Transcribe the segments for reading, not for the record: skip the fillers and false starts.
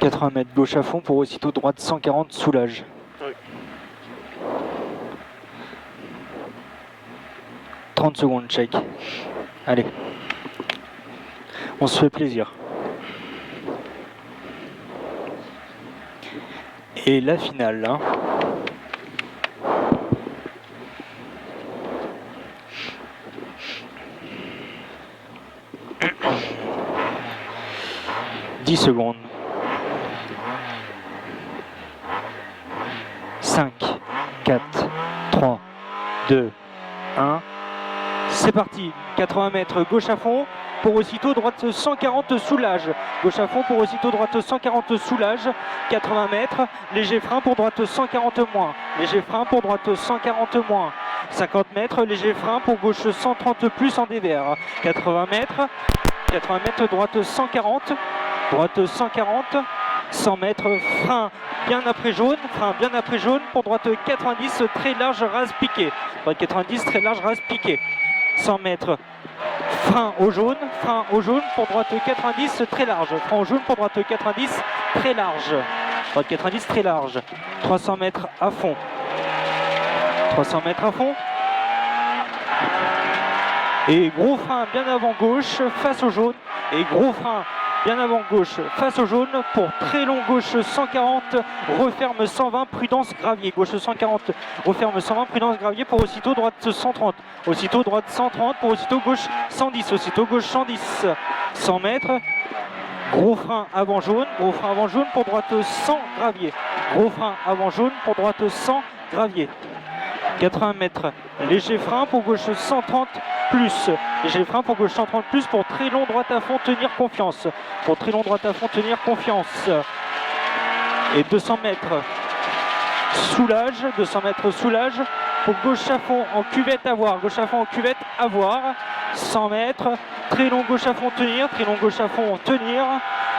80 mètres gauche à fond pour aussitôt droite 140 soulage. Oui. 30 secondes, check. Allez. On se fait plaisir. Et la finale, hein. « 10 secondes. 5, 4, 3, 2, 1. C'est parti. 80 mètres gauche à fond. Pour aussitôt droite 140 soulage. Gauche à fond pour aussitôt droite 140 soulage. 80 mètres. Léger frein pour droite 140 moins. Léger frein pour droite 140 moins. 50 mètres. Léger frein pour gauche 130 plus en dévers. 80 mètres. 80 mètres droite 140. Droite 140. 100 mètres. Frein bien après jaune. Frein bien après jaune pour droite 90 très large rase piqué. Droite 90 très large rase piqué. 100 mètres. Frein au jaune pour droite 90 très large. Frein au jaune pour droite 90 très large. Droite 90 très large. 300 mètres à fond. 300 mètres à fond. Et gros frein bien avant gauche face au jaune. Et gros frein bien avant gauche face au jaune pour très long gauche 140, referme 120, prudence gravier. Gauche 140, referme 120, prudence gravier pour aussitôt droite 130. Aussitôt droite 130 pour aussitôt gauche 110. Aussitôt gauche 110. 100 mètres. Gros frein avant jaune pour droite 100 gravier. Gros frein avant jaune pour droite 100 gravier. 80 mètres. Léger frein pour gauche 130 plus. Léger frein pour gauche 130 plus pour très long droite à fond, tenir confiance. Pour très long droite à fond, tenir confiance. Et 200 mètres. Soulage. 200 mètres soulage. Pour gauche à fond en cuvette à voir. Gauche à fond en cuvette à voir. 100 mètres. Très long gauche à fond tenir. Très long gauche à fond tenir.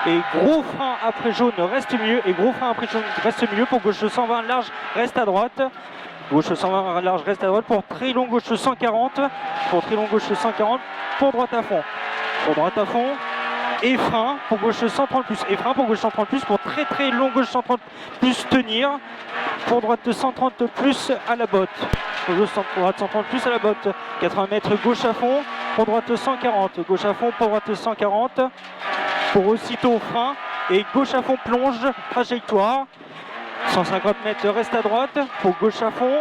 Et gros frein après jaune reste mieux. Et gros frein après jaune reste mieux. Pour gauche 120 large reste à droite. Gauche 120 large reste à droite pour très long gauche 140. Pour très long gauche 140. Pour droite à fond. Pour droite à fond. Et frein pour gauche 130 plus. Et frein pour gauche 130 plus. Pour très très long gauche 130 plus tenir. Pour droite 130 plus à la botte. Pour droite 130 plus à la botte. 80 mètres gauche à fond. Pour droite 140. Gauche à fond pour droite 140. Pour aussitôt frein. Et gauche à fond plonge. Trajectoire. 150 mètres reste à droite, pour gauche à fond,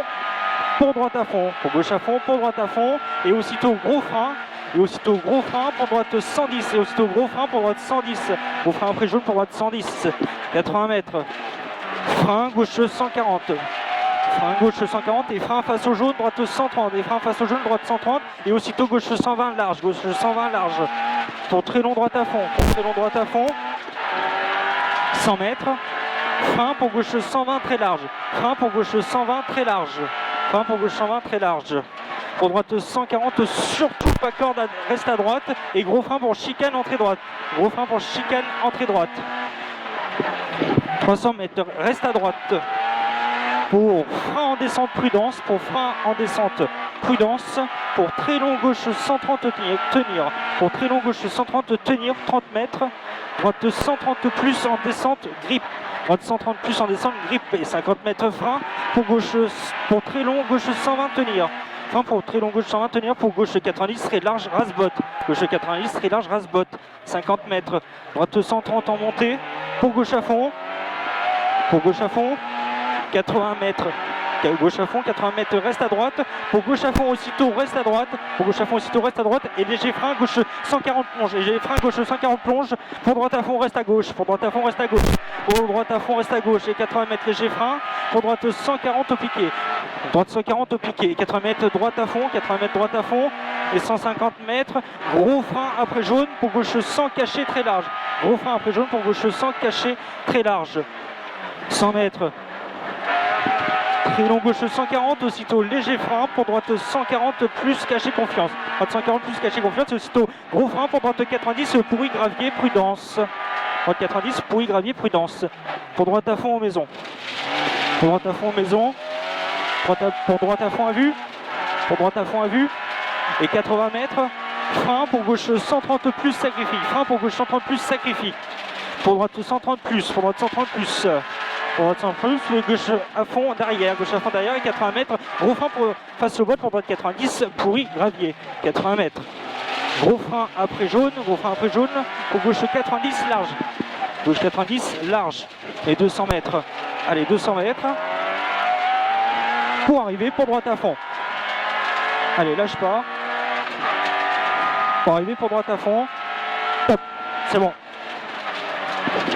pour droite à fond, pour gauche à fond, pour droite à fond, et aussitôt gros frein, pour droite 110, et aussitôt gros frein pour droite 110, gros frein après jaune pour droite 110, 80 mètres, frein gauche 140, frein gauche 140 et frein face au jaune, droite 130, et frein face au jaune, droite 130, et aussitôt gauche 120 large, pour très long droite à fond, 100 mètres, frein pour gauche 120 très large. Frein pour gauche 120 très large. Frein pour gauche 120 très large. Pour droite 140, surtout pas corde, reste à droite. Et gros frein pour chicane entrée droite. Gros frein pour chicane entrée droite. 300 mètres, reste à droite. Pour frein en descente prudence. Pour frein en descente prudence. Pour très long gauche 130 tenir. Pour très long gauche 130 tenir 30 mètres. Droite 130 plus en descente grippe. Droite 130 plus en descente, grippe et 50 mètres frein pour très long, gauche 120 tenir. Frein pour très long, gauche 120 tenir, pour gauche 90 très large, rase-botte. Gauche 90 très large, rase-botte. 50 mètres, droite 130 en montée, pour gauche à fond. Pour gauche à fond, 80 mètres. Gauche à fond, 80 mètres, reste à droite. Pour gauche à fond, aussitôt, reste à droite. Pour gauche à fond, aussitôt, reste à droite. Et léger frein, gauche 140 plonge. Léger frein, gauche 140 plonge. Pour droite à fond, reste à gauche. Pour droite à fond, reste à gauche. Pour droite à fond, reste à gauche. Et 80 mètres, léger frein. Pour droite 140 au piqué. Droite 140 au piqué. 80 mètres, droite à fond. 80 mètres, droite à fond. Et 150 mètres. Gros frein après jaune. Pour gauche 100 caché très large. Gros frein après jaune. Pour gauche 100 caché très large. 100 mètres. Très long gauche 140, aussitôt léger frein pour droite 140 plus caché confiance. Droite 140 plus caché confiance et aussitôt gros frein pour droite 90 pourri gravier prudence. Droite 90 pourri gravier prudence. Pour droite à fond aux maisons. Pour droite à fond aux maisons. Pour droite à fond à vue. Pour droite à fond à vue. Et 80 mètres. Frein pour gauche 130 plus sacrifie. Frein pour gauche 130 plus sacrifie. Pour droite 130 plus, pour droite 130 plus. Pour droite 130 plus, le gauche à fond derrière, gauche à fond derrière, 80 mètres. Gros frein pour face au boîte pour droite 90, pourri, gravier, 80 mètres. Gros frein après jaune, pour gauche 90 large. Gauche 90 large. Et 200 mètres. Allez, 200 mètres. Pour arriver pour droite à fond. Allez, lâche pas. Pour arriver pour droite à fond. Hop, c'est bon.